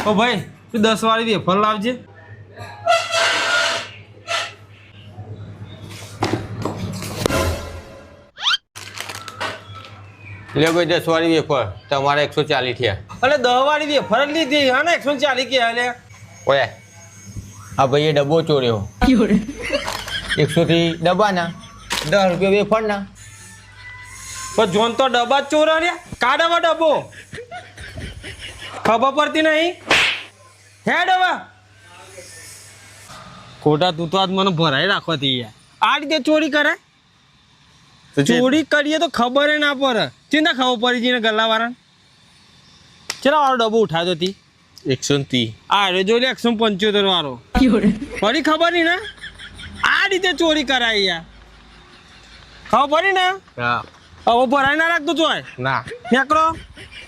ઓ ભાઈ તું 10 વાળી વેફર લાવજે. લે ભાઈ 10 વાળી વેફર તમારે 140 થયા. અરે 10 વાળી વેફર જ લીધી હા ને 140 કે લે. ઓય આ ભાઈએ ડબ્બો ચોર્યો 100 થી ડબ્બાના 10 રૂપિયા વેફરના. પણ જોન તો ડબ્બા જ ચોરા રહ્યા કાઢવા ડબ્બો ખબર પડતી નહીં હેડ હવે ખોટા તું તો આજ મને ભરાઈ રાખવાથી યાર આ રીતે ચોરી કરે ચોરી કરીએ તો ખબર ના પડે ચિંતા ખબર પડી જઈને ગલ્લાવાળા ચલા વાળો ડબ્બો ઉઠાવ્યો હતી 130 આ રે જોઈ લે 175 વાળો ફરી ખબર નહીં ને આ રીતે ચોરી કરાય યાર ખબર પડી ને હા હવે ભરાઈ ના રાખતું ચોય ના ફેંકડો